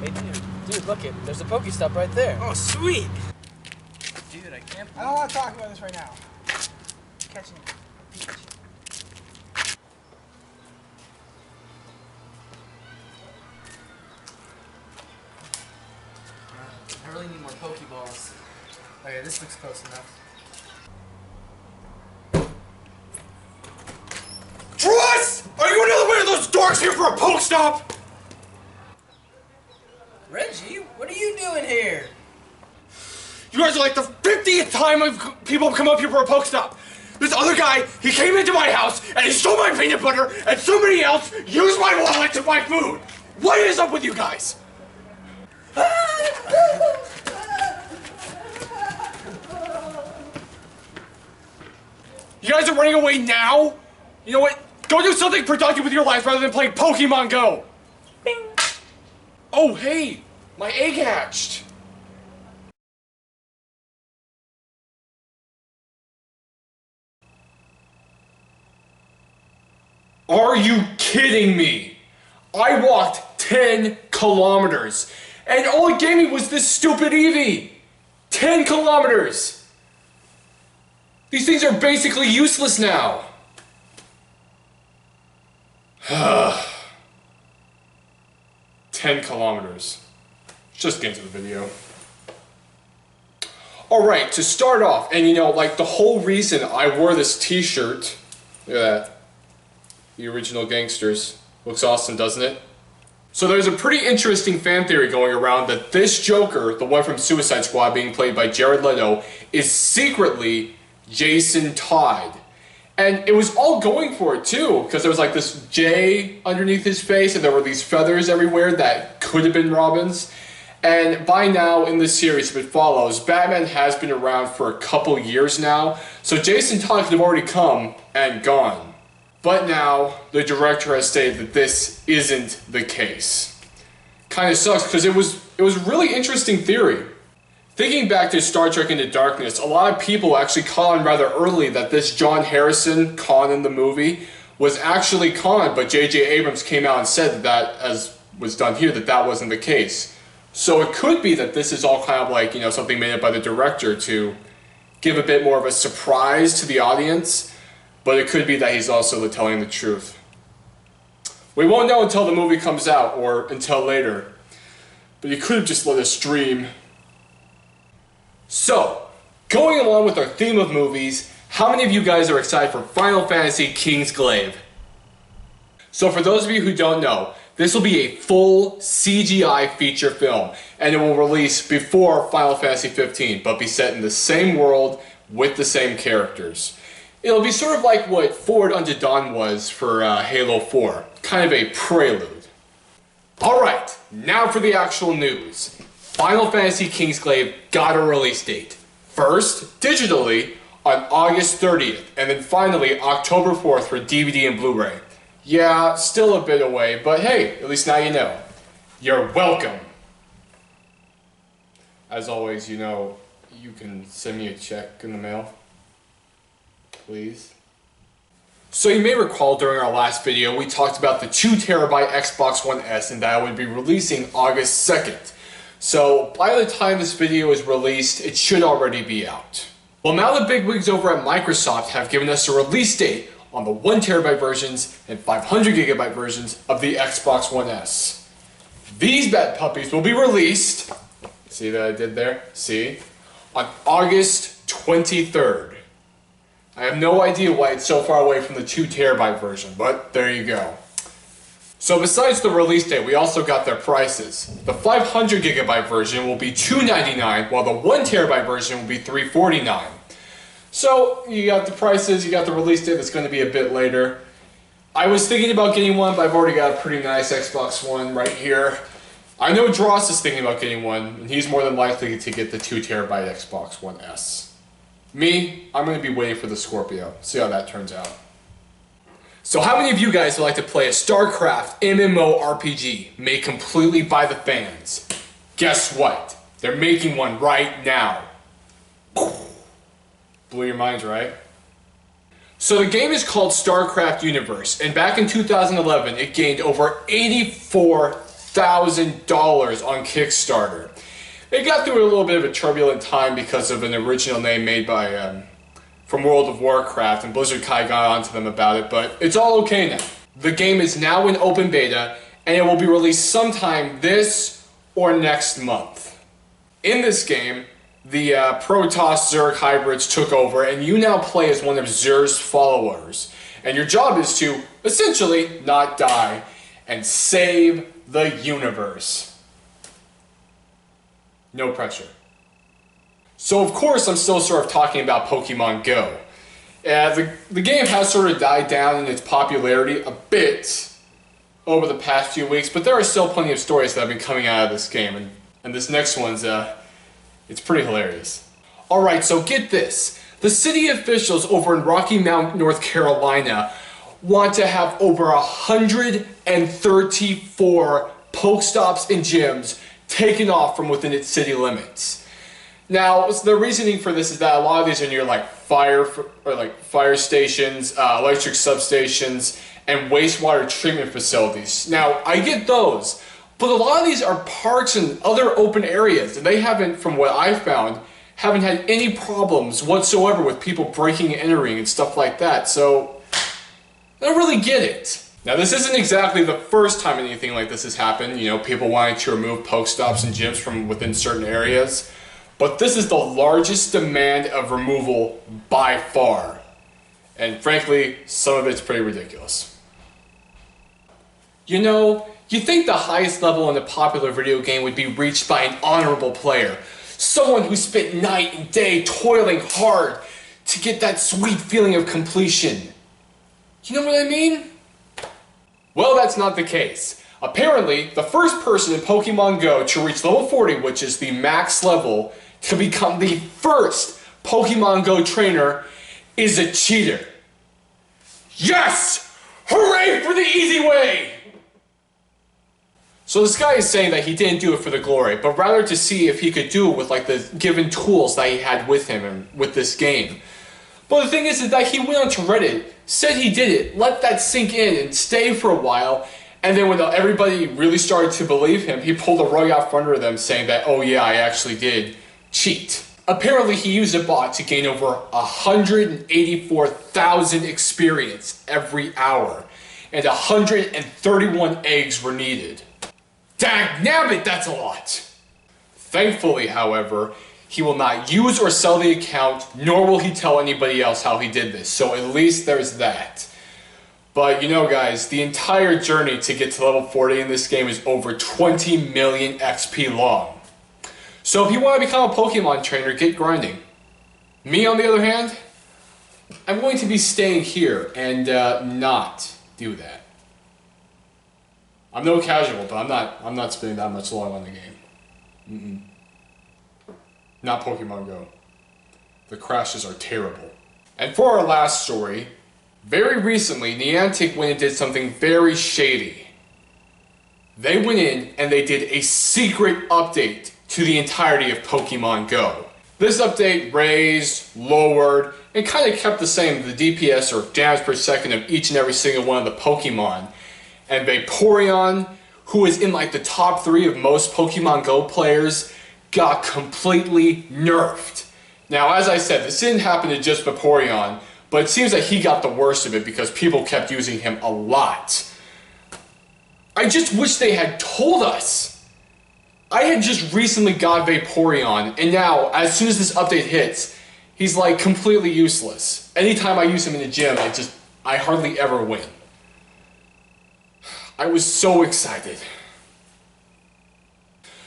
Hey, dude, look it. There's a Pokestop right there. Oh, sweet. Dude, I can't. I don't want to talk about this right now. Catching Peach. I really need more Pokeballs. Okay, this looks close enough. Truss! Are you another one of those dorks here for a Pokestop? Reggie, what are you doing here? You guys are like the 50th time people have come up here for a Pokestop. This other guy, he came into my house and he stole my peanut butter, and somebody else used my wallet to buy food. What is up with you guys? You guys are running away now? You know what? Go do something productive with your lives rather than playing Pokemon Go. Bing. Oh, hey, my egg hatched. Are you kidding me? I walked 10 kilometers and all it gave me was this stupid Eevee. 10 kilometers. These things are basically useless now. 10 kilometers. Just get into the video. Alright, to start off, and you know, like the whole reason I wore this t-shirt, look at that. The original gangsters. Looks awesome, doesn't it? So there's a pretty interesting fan theory going around that this Joker, the one from Suicide Squad being played by Jared Leto, is secretly Jason Todd. And it was all going for it too, because there was like this J underneath his face and there were these feathers everywhere that could have been Robin's. And by now in this series, if it follows, Batman has been around for a couple years now, so Jason Todd could have already come and gone. But now, the director has stated that this isn't the case. Kinda sucks, because it was really interesting theory. Thinking back to Star Trek Into Darkness, a lot of people actually caught on rather early that this John Harrison Khan in the movie was actually Khan, but J.J. Abrams came out and said that, as was done here, that wasn't the case. So it could be that this is all kind of like, you know, something made up by the director to give a bit more of a surprise to the audience, but it could be that he's also telling the truth. We won't know until the movie comes out, or until later, but you could have just let us dream. So, going along with our theme of movies, how many of you guys are excited for Final Fantasy Kingsglaive? So for those of you who don't know, this will be a full CGI feature film, and it will release before Final Fantasy 15, but be set in the same world with the same characters. It'll be sort of like what Forward Unto Dawn was for Halo 4, kind of a prelude. Alright, now for the actual news. Final Fantasy Kingsglaive got a release date. First, digitally, on August 30th, and then finally October 4th for DVD and Blu-ray. Yeah, still a bit away, but hey, at least now you know. You're welcome! As always, you know, you can send me a check in the mail. Please. So you may recall during our last video, we talked about the 2TB Xbox One S and that it would be releasing August 2nd. So by the time this video is released, it should already be out. Well, now the bigwigs over at Microsoft have given us a release date on the 1TB versions and 500GB versions of the Xbox One S. These bad puppies will be released, see that I did there? See? On August 23rd. I have no idea why it's so far away from the 2TB version, but there you go. So besides the release date, we also got their prices. The 500GB version will be $299, while the 1TB version will be $349. So you got the prices, you got the release date that's going to be a bit later. I was thinking about getting one, but I've already got a pretty nice Xbox One right here. I know Dross is thinking about getting one, and he's more than likely to get the 2TB Xbox One S. Me, I'm going to be waiting for the Scorpio, see how that turns out. So how many of you guys would like to play a Starcraft MMO-RPG made completely by the fans? Guess what? They're making one right now. Blew your minds, right? So the game is called Starcraft Universe, and back in 2011 it gained over 84,000 on Kickstarter. It got through a little bit of a turbulent time because of an original name made by from World of Warcraft, and Blizzard Kai got onto them about it, but it's all okay now. The game is now in open beta, and it will be released sometime this or next month. In this game, the Protoss Zerg hybrids took over, and you now play as one of Zerg's followers. And your job is to, essentially, not die and save the universe. No pressure. So of course I'm still sort of talking about Pokemon Go. The game has sort of died down in its popularity a bit over the past few weeks, but there are still plenty of stories that have been coming out of this game, and this next one's, it's pretty hilarious. Alright, so get this. The city officials over in Rocky Mount, North Carolina want to have over 134 Pokestops and gyms taken off from within its city limits. Now, the reasoning for this is that a lot of these are near fire stations, electric substations, and wastewater treatment facilities. Now, I get those, but a lot of these are parks and other open areas, and they haven't, from what I've found, haven't had any problems whatsoever with people breaking and entering and stuff like that, so I don't really get it. Now, this isn't exactly the first time anything like this has happened, you know, people wanting to remove Pokestops and gyms from within certain areas, but this is the largest demand of removal by far. And frankly, some of it's pretty ridiculous. You know, you'd think the highest level in a popular video game would be reached by an honorable player. Someone who spent night and day toiling hard to get that sweet feeling of completion. You know what I mean? Well, that's not the case. Apparently, the first person in Pokemon Go to reach level 40, which is the max level, to become the first Pokemon Go trainer is a cheater. Yes! Hooray for the easy way! So this guy is saying that he didn't do it for the glory, but rather to see if he could do it with the given tools that he had with him and with this game. But the thing is that he went onto Reddit, said he did it, let that sink in and stay for a while, and then when everybody really started to believe him, he pulled the rug out from under them saying that, oh yeah, I actually did cheat. Apparently he used a bot to gain over 184,000 experience every hour, and 131 eggs were needed. Dagnabbit, that's a lot! Thankfully, however, he will not use or sell the account, nor will he tell anybody else how he did this, so at least there's that. But you know guys, the entire journey to get to level 40 in this game is over 20 million XP long. So if you want to become a Pokemon trainer, get grinding. Me, on the other hand, I'm going to be staying here and not do that. I'm no casual, but I'm not spending that much long on the game. Not Pokemon Go. The crashes are terrible. And for our last story, very recently, Niantic went and did something very shady. They went in and they did a secret update to the entirety of Pokemon Go. This update raised, lowered, and kind of kept the same the DPS or damage per second of each and every single one of the Pokemon. And Vaporeon, who is in the top 3 of most Pokemon Go players, got completely nerfed. Now, as I said, this didn't happen to just Vaporeon, but it seems like he got the worst of it because people kept using him a lot. I just wish they had told us. I had just recently got Vaporeon, and now, as soon as this update hits, he's completely useless. Anytime I use him in the gym, I hardly ever win. I was so excited.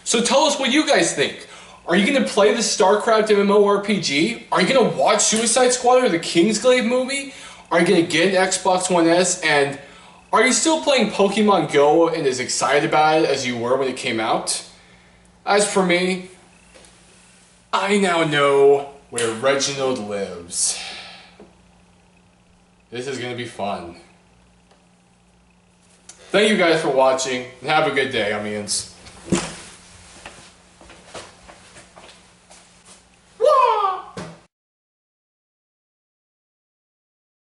So tell us what you guys think. Are you going to play the Starcraft MMO-RPG? Are you going to watch Suicide Squad or the Kingsglaive movie? Are you going to get an Xbox One S? And are you still playing Pokemon Go and as excited about it as you were when it came out? As for me, I now know where Reginald lives. This is going to be fun. Thank you guys for watching, and have a good day, Amians.